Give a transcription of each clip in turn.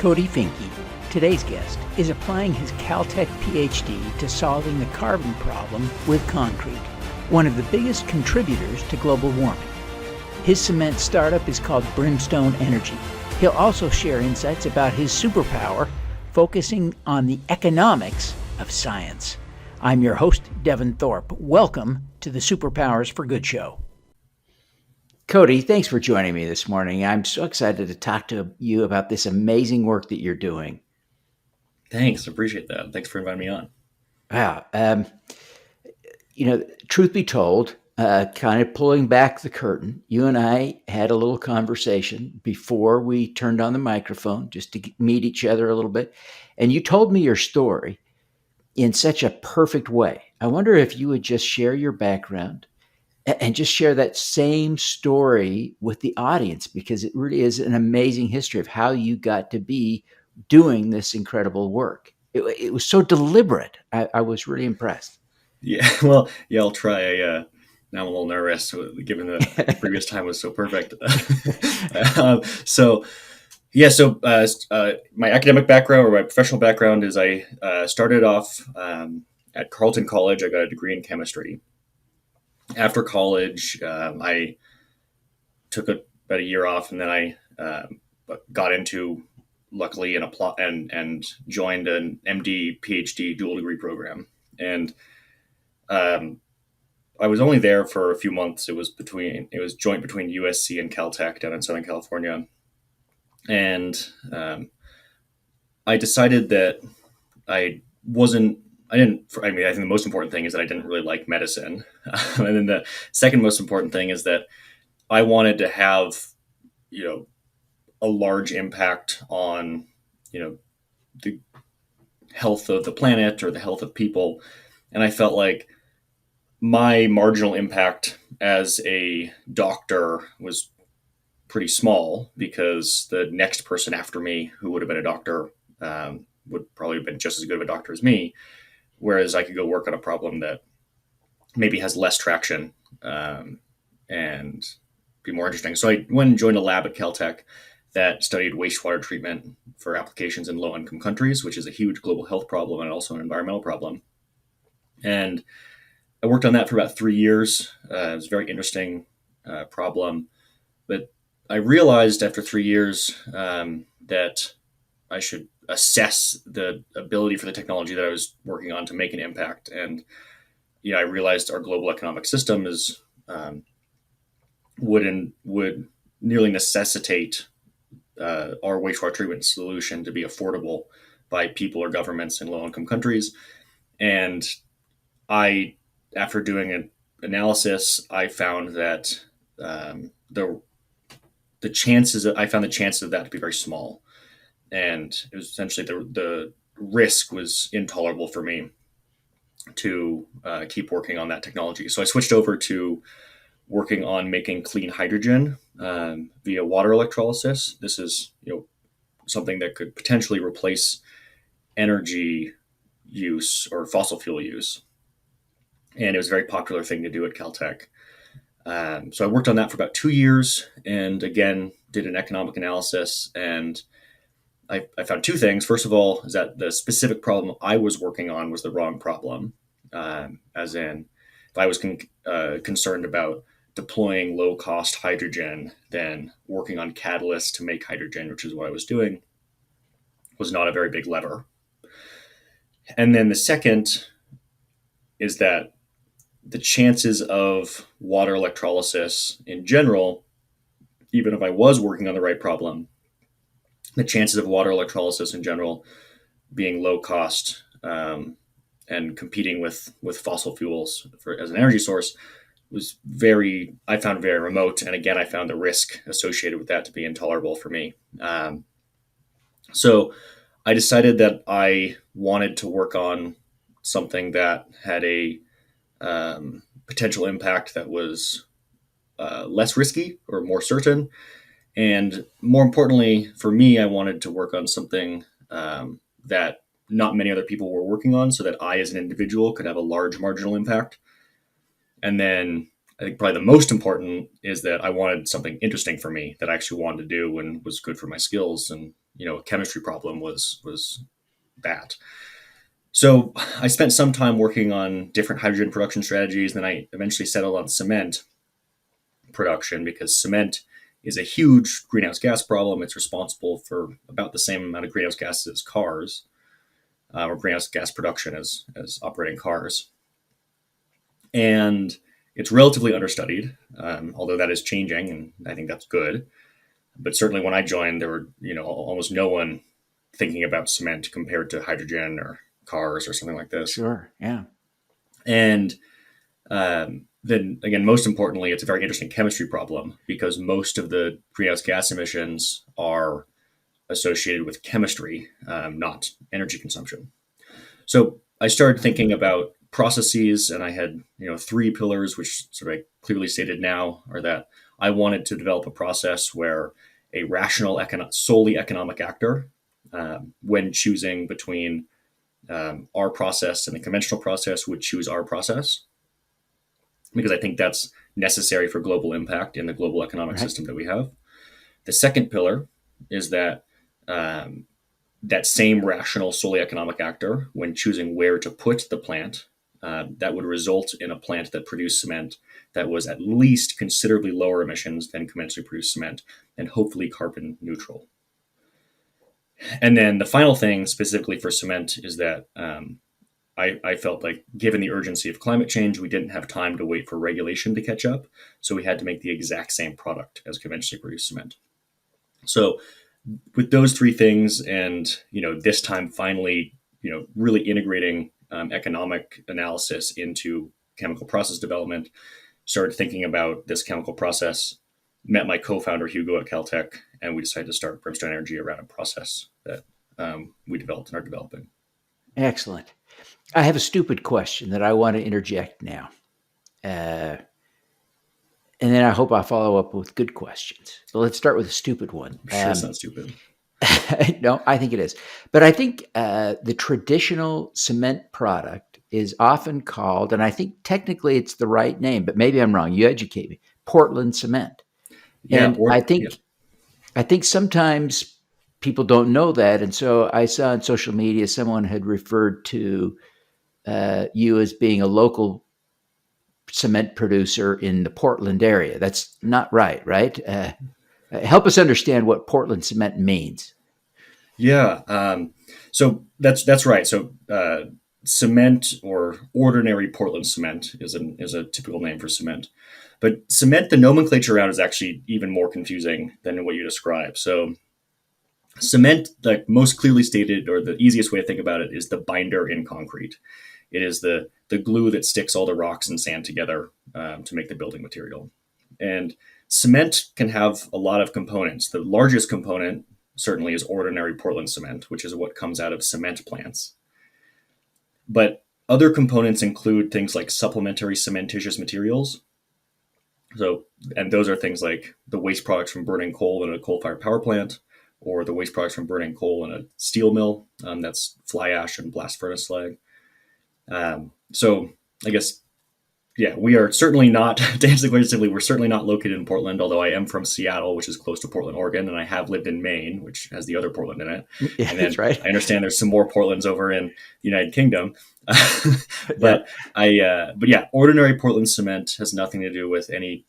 Cody Finke, today's guest, is applying his CalTech PhD to solving the carbon problem with concrete, one of the biggest contributors to global warming. His cement startup is called Brimstone Energy. He'll also share insights about his superpower, focusing on the economics of science. I'm your host, Devin Thorpe. Welcome to the Superpowers for Good show. Cody, thanks for joining me this morning. I'm so excited to talk to you about this amazing work that you're doing. Thanks. Appreciate that. Thanks for inviting me on. Wow. Truth be told, kind of pulling back the curtain, you and I had a little conversation before we turned on the microphone just to meet each other a little bit. And you told me your story in such a perfect way. I wonder if you would just share your background and just share that same story with the audience, because it really is an amazing history of how you got to be doing this incredible work. It was so deliberate. I was really impressed. Yeah, I'll try. Now I'm a little nervous, given that the previous time was so perfect. My academic background or my professional background is I started off at Carleton College. I got a degree in chemistry. After college, I took about a year off, and then I got into, luckily, and joined an MD PhD dual degree program. And I was only there for a few months. It was joint between USC and CalTech down in Southern California, and I decided that I think the most important thing is that I didn't really like medicine. And then the second most important thing is that I wanted to have, a large impact on, the health of the planet or the health of people. And I felt like my marginal impact as a doctor was pretty small, because the next person after me who would have been a doctor would probably have been just as good of a doctor as me. Whereas I could go work on a problem that maybe has less traction and be more interesting. So I went and joined a lab at CalTech that studied wastewater treatment for applications in low-income countries, which is a huge global health problem and also an environmental problem. And I worked on that for about 3 years. It was a very interesting problem. But I realized after 3 years that I should assess the ability for the technology that I was working on to make an impact. And I realized our global economic system is would nearly necessitate our wastewater treatment solution to be affordable by people or governments in low-income countries. And after doing an analysis, I found that the chances of that to be very small. And it was essentially the risk was intolerable for me to keep working on that technology. So I switched over to working on making clean hydrogen via water electrolysis. This is something that could potentially replace energy use or fossil fuel use. And it was a very popular thing to do at CalTech. So I worked on that for about 2 years, and again did an economic analysis, and I found two things. First of all, is that the specific problem I was working on was the wrong problem. As in, if I was concerned about deploying low-cost hydrogen, then working on catalysts to make hydrogen, which is what I was doing, was not a very big lever. And then the second is that the chances of water electrolysis in general, even if I was working on the right problem, the chances of water electrolysis in general being low cost and competing with fossil fuels as an energy source I found very remote. And again, I found the risk associated with that to be intolerable for me. So I decided that I wanted to work on something that had a potential impact that was less risky or more certain. And more importantly, for me, I wanted to work on something that not many other people were working on, so that I, as an individual, could have a large marginal impact. And then I think probably the most important is that I wanted something interesting for me that I actually wanted to do and was good for my skills. And, a chemistry problem was that. So I spent some time working on different hydrogen production strategies. Then I eventually settled on cement production because cement is a huge greenhouse gas problem. It's responsible for about the same amount of greenhouse gases as cars, or greenhouse gas production as operating cars. And it's relatively understudied, although that is changing, and I think that's good. But certainly when I joined, there were almost no one thinking about cement compared to hydrogen or cars or something like this. Sure. Yeah. And then again, most importantly, it's a very interesting chemistry problem because most of the greenhouse gas emissions are associated with chemistry, not energy consumption. So I started thinking about processes, and I had three pillars, which sort of clearly stated now are that I wanted to develop a process where a rational, solely economic actor, when choosing between our process and the conventional process, would choose our process, because I think that's necessary for global impact in the global economic system that we have. The second pillar is that that same rational, solely economic actor, when choosing where to put the plant, that would result in a plant that produced cement that was at least considerably lower emissions than conventionally produced cement, and hopefully carbon neutral. And then the final thing specifically for cement is that I felt like, given the urgency of climate change, we didn't have time to wait for regulation to catch up. So we had to make the exact same product as conventionally produced cement. So with those three things, and this time finally, really integrating economic analysis into chemical process development, started thinking about this chemical process, met my co-founder Hugo at CalTech, and we decided to start Brimstone Energy around a process that we developed and are developing. Excellent. I have a stupid question that I want to interject now. And then I hope I follow up with good questions. But let's start with a stupid one. I'm sure it's not stupid. No, I think it is. But I think the traditional cement product is often called, and I think technically it's the right name, but maybe I'm wrong. You educate me. Portland cement. Yeah, And I think sometimes people don't know that. And so I saw on social media someone had referred to you as being a local cement producer in the Portland area. That's not right, right? Help us understand what Portland cement means. Yeah, so that's right. So cement, or ordinary Portland cement, is a typical name for cement. But cement, the nomenclature around is actually even more confusing than what you described. So cement, like most clearly stated, or the easiest way to think about it, is the binder in concrete. It is the glue that sticks all the rocks and sand together to make the building material. And cement can have a lot of components. The largest component certainly is ordinary Portland cement, which is what comes out of cement plants. But other components include things like supplementary cementitious materials. So, and those are things like the waste products from burning coal in a coal-fired power plant, or the waste products from burning coal in a steel mill. That's fly ash and blast furnace slag. So I guess, yeah, we are certainly not, to answer the question simply, we're certainly not located in Portland, although I am from Seattle, which is close to Portland, Oregon, and I have lived in Maine, which has the other Portland in it. Yeah, and then that's right. I understand there's some more Portlands over in the United Kingdom. But yeah, ordinary Portland cement has nothing to do with any,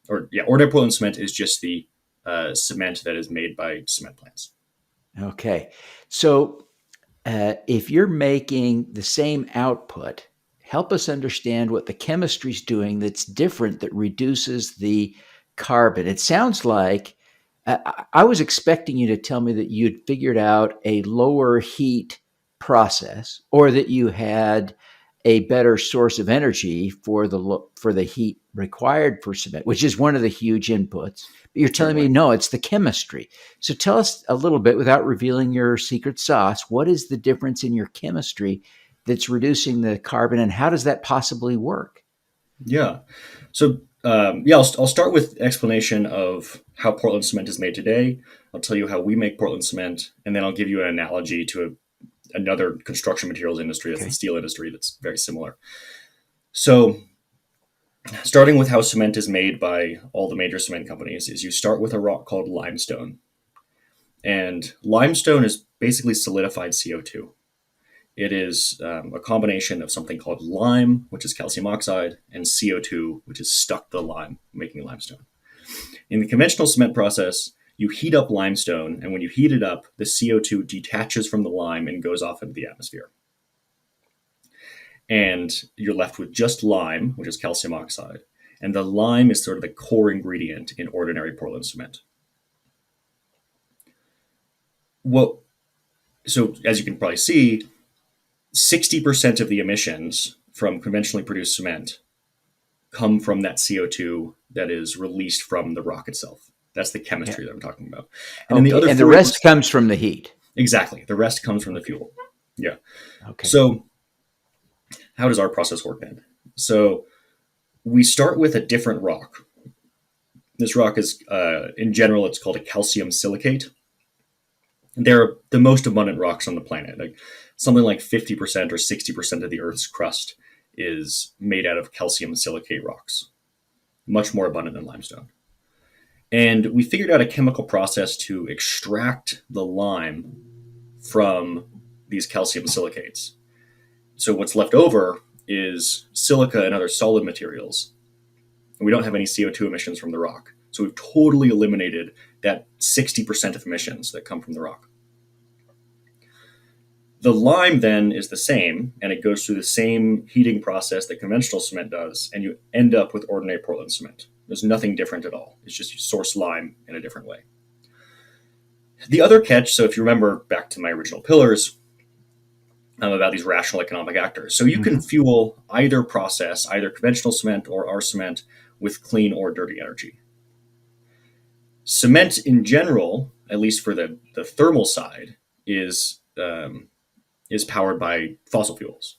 ordinary Portland cement is just the cement that is made by cement plants. Okay. So if you're making the same output, help us understand what the chemistry is doing that's different, that reduces the carbon. It sounds like I was expecting you to tell me that you'd figured out a lower heat process, or that you had a better source of energy for the heat required for cement, which is one of the huge inputs. But you're telling me, no, it's the chemistry. So tell us a little bit, without revealing your secret sauce, what is the difference in your chemistry that's reducing the carbon, and how does that possibly work? Yeah. So, I'll start with explanation of how Portland cement is made today. I'll tell you how we make Portland cement, and then I'll give you an analogy to another construction materials industry, that's the steel industry, that's very similar. So, starting with how cement is made by all the major cement companies, is you start with a rock called limestone. And limestone is basically solidified CO2. It is a combination of something called lime, which is calcium oxide, and CO2, which is stuck to the lime, making limestone. In the conventional cement process, you heat up limestone, and when you heat it up, the CO2 detaches from the lime and goes off into the atmosphere. And you're left with just lime, which is calcium oxide. And the lime is sort of the core ingredient in ordinary Portland cement. So as you can probably see, 60% of the emissions from conventionally produced cement come from that CO2 that is released from the rock itself. That's the chemistry that I'm talking about. And then the other and the rest comes from the heat. Exactly. The rest comes from the fuel. Yeah. Okay. So how does our process work then? So we start with a different rock. This rock is, in general, it's called a calcium silicate. They're the most abundant rocks on the planet. Like something like 50% or 60% of the Earth's crust is made out of calcium silicate rocks, much more abundant than limestone. And we figured out a chemical process to extract the lime from these calcium silicates. So what's left over is silica and other solid materials. And we don't have any CO2 emissions from the rock. So we've totally eliminated that 60% of emissions that come from the rock. The lime then is the same, and it goes through the same heating process that conventional cement does, and you end up with ordinary Portland cement. There's nothing different at all. It's just you source lime in a different way. The other catch, so if you remember back to my original pillars, about these rational economic actors. So you can fuel either process, either conventional cement or our cement, with clean or dirty energy. Cement in general, at least for the thermal side, is powered by fossil fuels.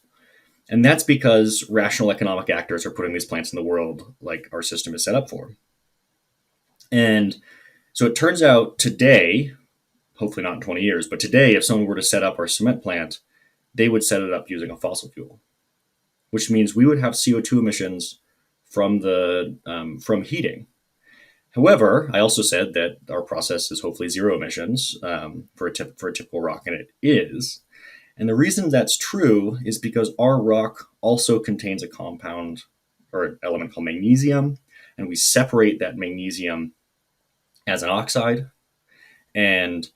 And that's because rational economic actors are putting these plants in the world like our system is set up for. And so it turns out today, hopefully not in 20 years, but today, if someone were to set up our cement plant, they would set it up using a fossil fuel, which means we would have CO2 emissions from heating. However, I also said that our process is hopefully zero emissions for a typical rock, and it is. And the reason that's true is because our rock also contains a compound or an element called magnesium, and we separate that magnesium as an oxide. And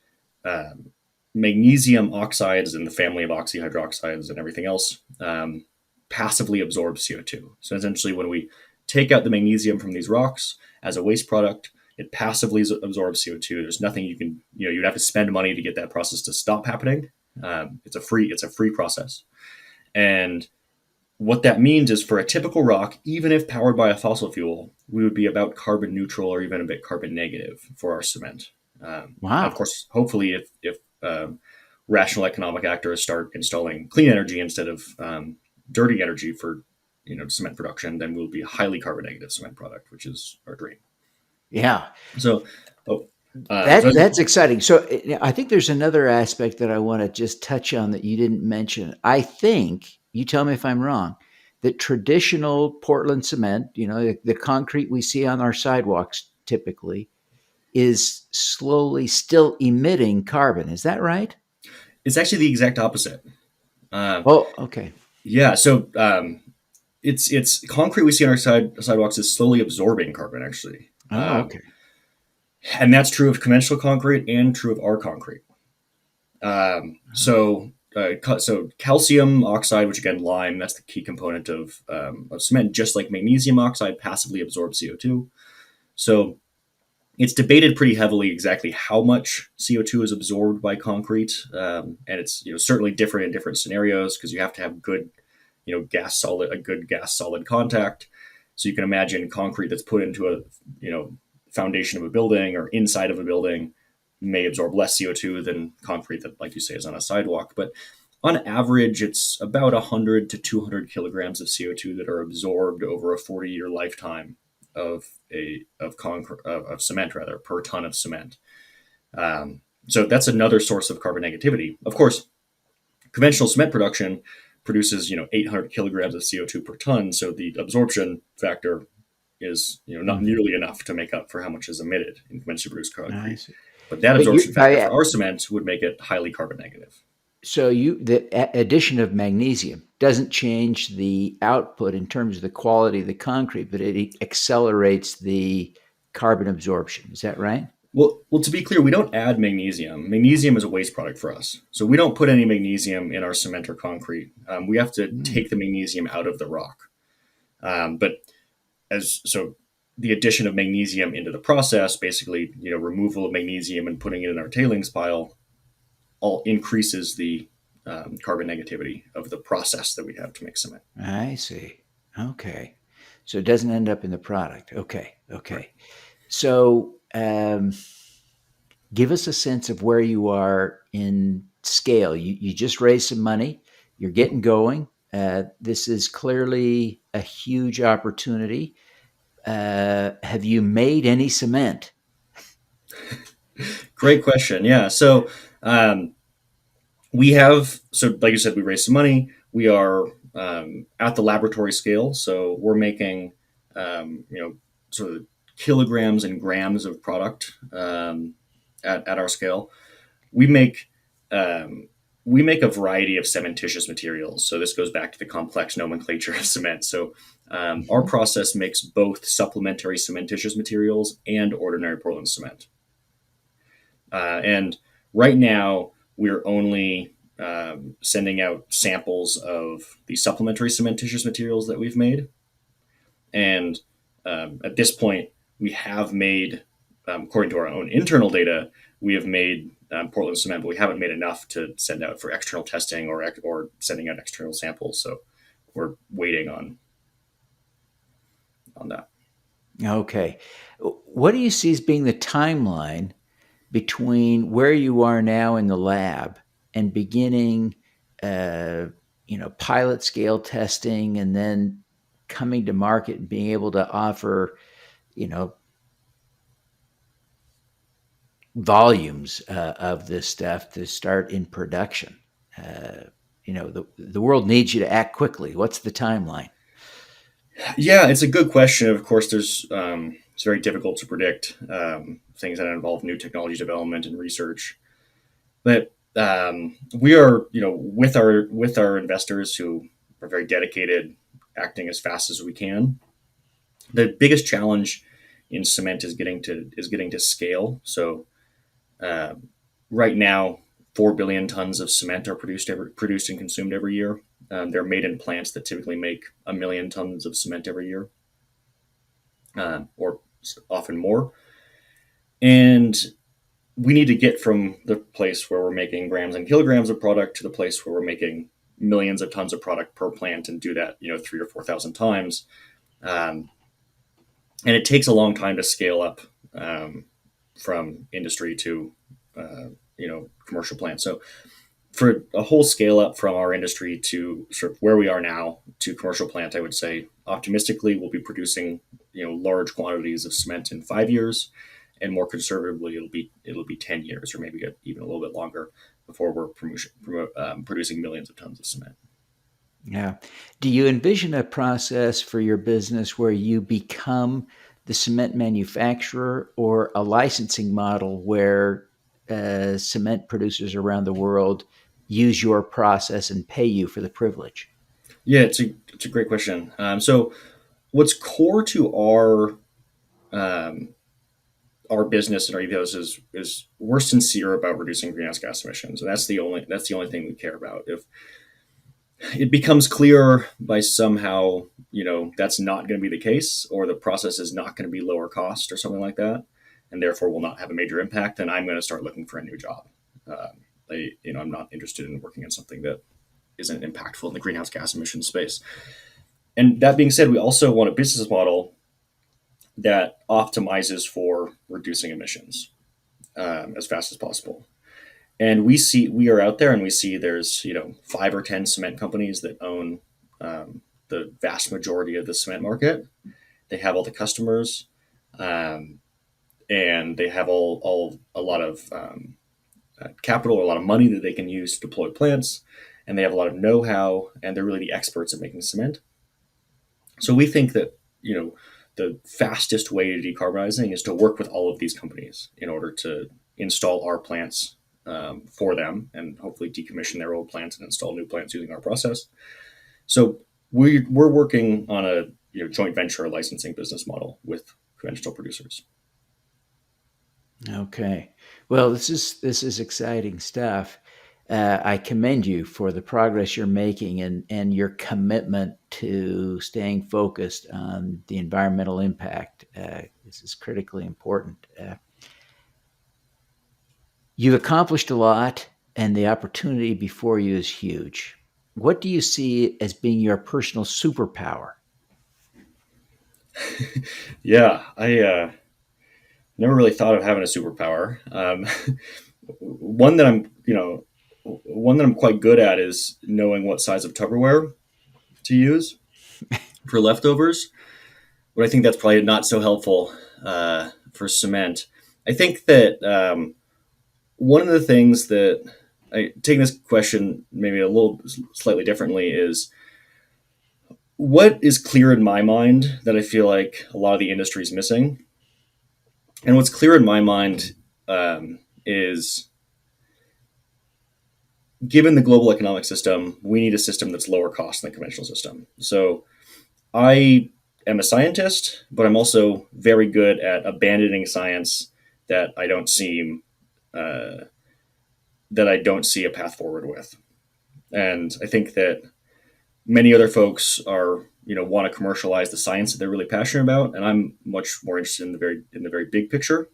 magnesium oxides in the family of oxyhydroxides and everything else passively absorb CO2. So essentially, when we take out the magnesium from these rocks as a waste product, it passively absorbs CO2. There's nothing you can, you'd have to spend money to get that process to stop happening. It's a free process. And what that means is for a typical rock, even if powered by a fossil fuel, we would be about carbon neutral or even a bit carbon negative for our cement. Wow. Of course, hopefully if rational economic actors start installing clean energy instead of dirty energy for cement production, then we'll be a highly carbon negative cement product, which is our dream. Yeah. So that's exciting. So I think there's another aspect that I want to just touch on that you didn't mention. I think, you tell me if I'm wrong, that traditional Portland cement, the concrete we see on our sidewalks typically, is slowly still emitting carbon. Is that right? It's actually the exact opposite. Okay. Yeah. So it's concrete we see on our sidewalks is slowly absorbing carbon, actually. Okay. And that's true of conventional concrete and true of our concrete. So calcium oxide, which again, lime, that's the key component of cement, just like magnesium oxide passively absorbs CO2. So it's debated pretty heavily exactly how much CO2 is absorbed by concrete. And it's certainly different in different scenarios because you have to have good, a good gas solid contact. So you can imagine concrete that's put into a, foundation of a building or inside of a building may absorb less CO2 than concrete that, like you say, is on a sidewalk. But on average, it's about 100 to 200 kilograms of CO2 that are absorbed over a 40-year lifetime of cement per ton of cement. So that's another source of carbon negativity. Of course, conventional cement production produces 800 kilograms of CO2 per ton. So the absorption factor is not nearly enough to make up for how much is emitted in conventionally produced concrete. But that But you absorption factor by for our cement would make it highly carbon negative. so you the addition of magnesium doesn't change the output in terms of the quality of the concrete, but it accelerates the carbon absorption. Is that right? Well, to be clear, we don't add magnesium. Magnesium is a waste product for us, so we don't put any magnesium in our cement or concrete. We have to Mm. take the magnesium out of the rock. But as so, the addition of magnesium into the process, basically, removal of magnesium and putting it in our tailings pile, all increases the carbon negativity of the process that we have to make cement. I see. Okay. So it doesn't end up in the product. Okay. Right. Okay. So give us a sense of where you are in scale. You just raised some money, you're getting going. This is clearly a huge opportunity. Have you made any cement? Great question. Yeah. So um, like you said, we raised some money. We are at the laboratory scale. So we're making, sort of kilograms and grams of product at our scale. We make, um, we make a variety of cementitious materials. So this goes back to the complex nomenclature of cement. So our Mhm. process makes both supplementary cementitious materials and ordinary Portland cement. And right now, we're only sending out samples of the supplementary cementitious materials that we've made. And at this point, we have made, according to our own internal data, we have made Portland cement, but we haven't made enough to send out for external testing or sending out external samples. So we're waiting on that. Okay. What do you see as being the timeline between where you are now in the lab and beginning, uh, pilot scale testing, and then coming to market and being able to offer, you know, volumes of this stuff to start in production? Uh, the world needs you to act quickly. What's the timeline? Yeah, it's a good question. Of course, it's very difficult to predict things that involve new technology development and research. But we are, with our investors who are very dedicated, acting as fast as we can. The biggest challenge in cement is getting to scale. So um, right now, 4 billion tons of cement are produced and consumed every year. They're made in plants that typically make 1 million tons of cement every year, or often more. And we need to get from the place where we're making grams and kilograms of product to the place where we're making millions of tons of product per plant, and do that 3 or 4 thousand times. Um, and it takes a long time to scale up from industry to commercial plants. So for a whole scale up from our industry to sort of where we are now to commercial plant, I would say optimistically we'll be producing large quantities of cement in 5 years, and more conservatively it'll be 10 years, or maybe even a little bit longer before we're producing millions of tons of cement. Yeah. Do you envision a process for your business where you become the cement manufacturer, or a licensing model where cement producers around the world use your process and pay you for the privilege? Yeah, it's a great question. So what's core to um, our business and our ethos is we're sincere about reducing greenhouse gas emissions, and that's the only thing we care about. If it becomes clear by somehow that's not going to be the case, or the process is not going to be lower cost or something like that, and therefore will not have a major impact, then I'm going to start looking for a new job. I'm not interested in working on something that isn't impactful in the greenhouse gas emission space. And that being said, we also want a business model that optimizes for reducing emissions as fast as possible. And we are out there, and we see there's 5 or 10 cement companies that own the vast majority of the cement market. They have all the customers, um, and they have all a lot of capital, or a lot of money that they can use to deploy plants, and they have a lot of know-how, and they're really the experts at making cement. So we think that the fastest way to decarbonizing is to work with all of these companies in order to install our plants for them, and hopefully decommission their old plants and install new plants using our process. So we're working on a joint venture licensing business model with conventional producers. Okay. Well, this is exciting stuff. I commend you for the progress you're making and your commitment to staying focused on the environmental impact. This is critically important. You've accomplished a lot, and the opportunity before you is huge. What do you see as being your personal superpower? Yeah, I never really thought of having a superpower. One that I'm quite good at is knowing what size of Tupperware to use for leftovers. But I think that's probably not so helpful for cement. I think that one of the things that I take this question maybe a little slightly differently is what is clear in my mind that I feel like a lot of the industry is missing. And what's clear in my mind is given the global economic system, we need a system that's lower cost than the conventional system. So I am a scientist, but I'm also very good at abandoning science that I don't see a path forward with. And I think that many other folks are want to commercialize the science that they're really passionate about, and I'm much more interested in the very big picture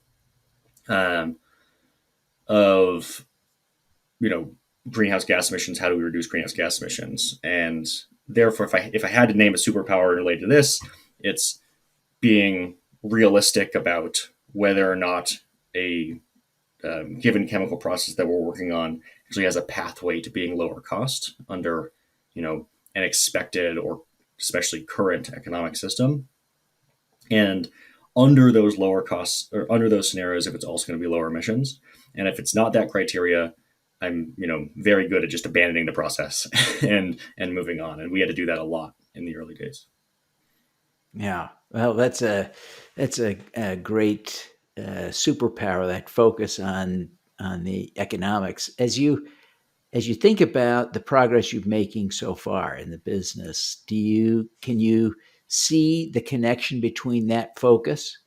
um, of you know greenhouse gas emissions. How do we reduce greenhouse gas emissions? And therefore, if I had to name a superpower related to this, it's being realistic about whether or not a given chemical process that we're working on actually has a pathway to being lower cost under an expected or especially current economic system. And under those lower costs or under those scenarios, if it's also going to be lower emissions, and if it's not that criteria, I'm very good at just abandoning the process and moving on. And we had to do that a lot in the early days. Yeah, well, that's a great superpower, that focus on the economics. As you think about the progress you're making so far in the business, can you see the connection between that focus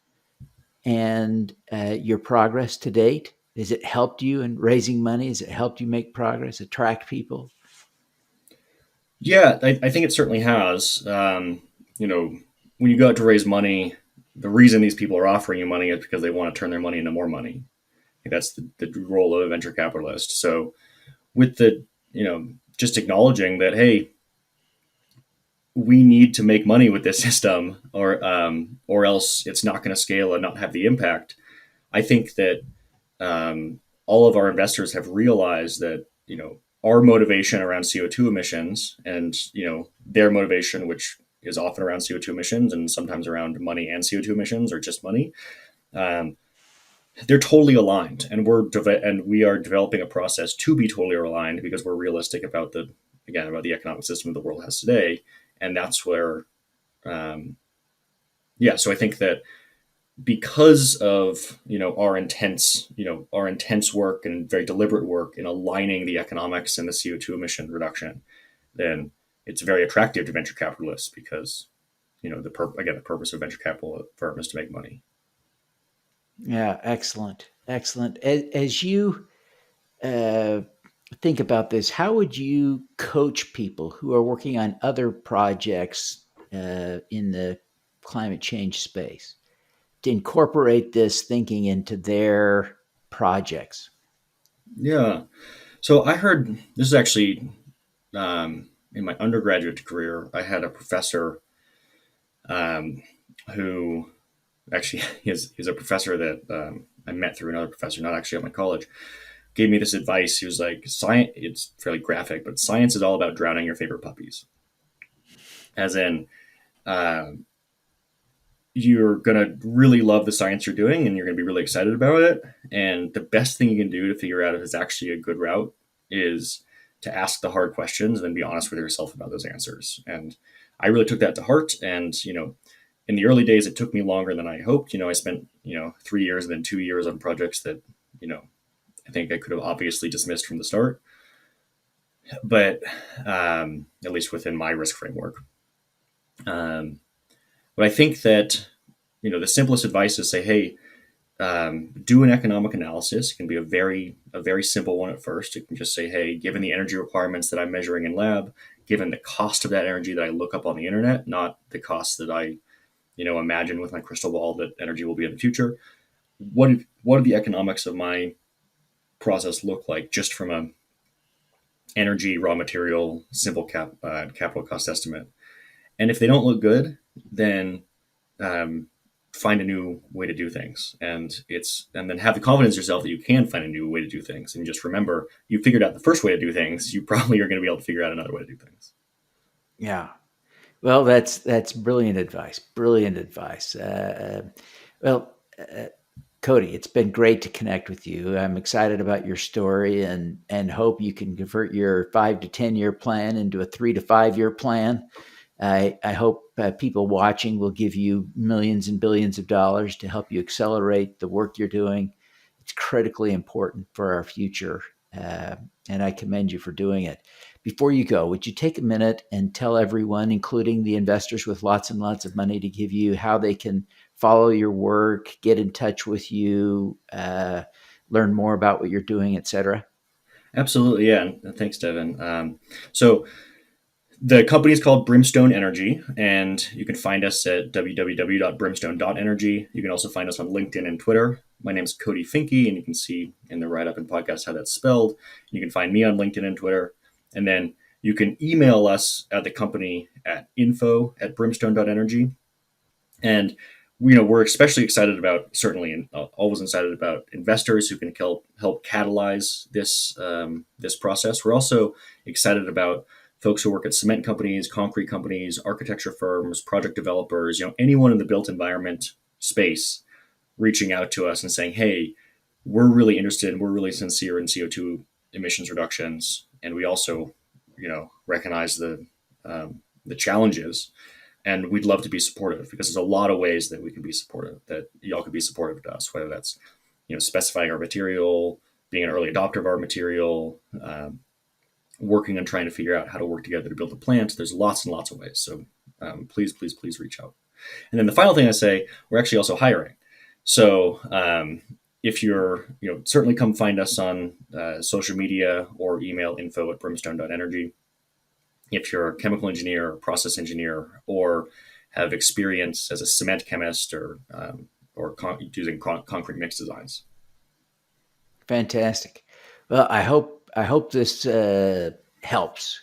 and your progress to date? Has it helped you in raising money? Has it helped you make progress, attract people? Yeah, I think it certainly has. When you go out to raise money, the reason these people are offering you money is because they want to turn their money into more money. I think that's the role of a venture capitalist. So with just acknowledging that, hey, we need to make money with this system, or else it's not going to scale and not have the impact. I think that all of our investors have realized that our motivation around CO2 emissions and their motivation, which is often around CO2 emissions and sometimes around money and CO2 emissions or just money, um, they're totally aligned, and we are developing a process to be totally aligned because we're realistic about the economic system the world has today, and that's where, yeah. So I think that because of our intense work and very deliberate work in aligning the economics and the CO2 emission reduction, then it's very attractive to venture capitalists because the purpose of venture capital firm is to make money. Yeah, excellent, excellent. As you uh, think about this, how would you coach people who are working on other projects in the climate change space to incorporate this thinking into their projects? Yeah. So I heard this is actually in my undergraduate career. I had a professor um, who actually he's a professor that I met through another professor, not actually at my college. Gave me this advice. He was like, "Science." It's fairly graphic, but science is all about drowning your favorite puppies. As in, uh, you're gonna really love the science you're doing, and you're gonna be really excited about it. And the best thing you can do to figure out if it's actually a good route is to ask the hard questions and then be honest with yourself about those answers. And I really took that to heart. And in the early days, it took me longer than I hoped. I spent 3 years and then 2 years on projects that I think I could have obviously dismissed from the start, but at least within my risk framework. But I think that, the simplest advice is say, hey, do an economic analysis. It can be a very simple one at first. It can just say, hey, given the energy requirements that I'm measuring in lab, given the cost of that energy that I look up on the internet, not the cost that I, imagine with my crystal ball that energy will be in the future. What do the economics of my process look like just from a energy, raw material, simple capital cost estimate? And if they don't look good, then find a new way to do things, and then have the confidence yourself that you can find a new way to do things. And just remember, you figured out the first way to do things, you probably are going to be able to figure out another way to do things. Yeah. Well, that's brilliant advice. Brilliant advice. Cody, it's been great to connect with you. I'm excited about your story and hope you can convert your 5 to 10 year plan into a 3 to 5 year plan. I hope people watching will give you millions and billions of dollars to help you accelerate the work you're doing. It's critically important for our future, and I commend you for doing it. Before you go, would you take a minute and tell everyone, including the investors with lots and lots of money to give you, how they can follow your work, get in touch with you, learn more about what you're doing, et cetera? Absolutely, yeah. And thanks, Devin. So the company is called Brimstone Energy, and you can find us at www.brimstone.energy. You can also find us on LinkedIn and Twitter. My name is Cody Finke, and you can see in the write-up and podcast how that's spelled. You can find me on LinkedIn and Twitter. And then you can email us at the company at info@brimstone.energy. And we're especially excited about, certainly, and always excited about investors who can help catalyze this process. We're also excited about folks who work at cement companies, concrete companies, architecture firms, project developers, anyone in the built environment space reaching out to us and saying, hey, we're really interested and we're really sincere in CO2 emissions reductions. And we also, recognize the challenges, and we'd love to be supportive, because there's a lot of ways that we can be supportive, that y'all could be supportive to us, whether that's, specifying our material, being an early adopter of our material, working on trying to figure out how to work together to build a plant. There's lots and lots of ways. So please reach out. And then the final thing I say, we're actually also hiring. So if you're, certainly come find us on social media or email info@brimstone.energy. If you're a chemical engineer or process engineer, or have experience as a cement chemist or using concrete mix designs. Fantastic. Well, I hope this helps,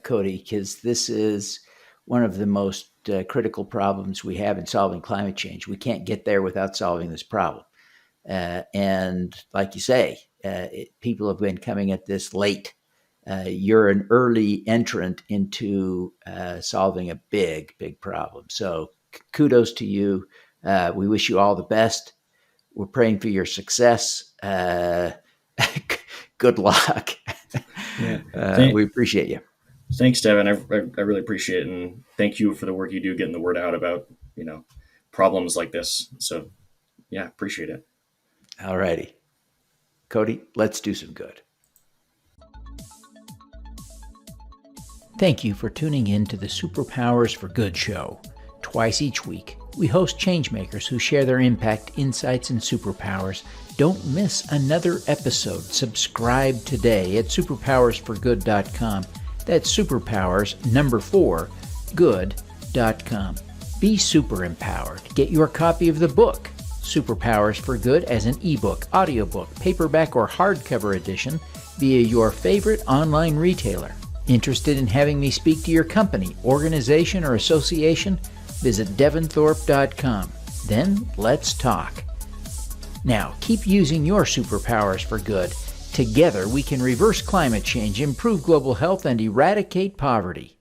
Cody, because this is one of the most critical problems we have in solving climate change. We can't get there without solving this problem. And like you say, people have been coming at this late. You're an early entrant into solving a big, big problem. So kudos to you. We wish you all the best. We're praying for your success. Good luck. Yeah. We appreciate you. Thanks, Devin. I really appreciate it. And thank you for the work you do getting the word out about, problems like this. So yeah, appreciate it. All righty. Cody, let's do some good. Thank you for tuning in to the Superpowers for Good show. Twice each week, we host changemakers who share their impact, insights, and superpowers. Don't miss another episode. Subscribe today at superpowersforgood.com. That's superpowers, 4, good.com. Be super empowered. Get your copy of the book, Superpowers for Good, as an ebook, audiobook, paperback, or hardcover edition via your favorite online retailer. Interested in having me speak to your company, organization, or association? Visit devinthorpe.com. Then let's talk. Now, keep using your superpowers for good. Together, we can reverse climate change, improve global health, and eradicate poverty.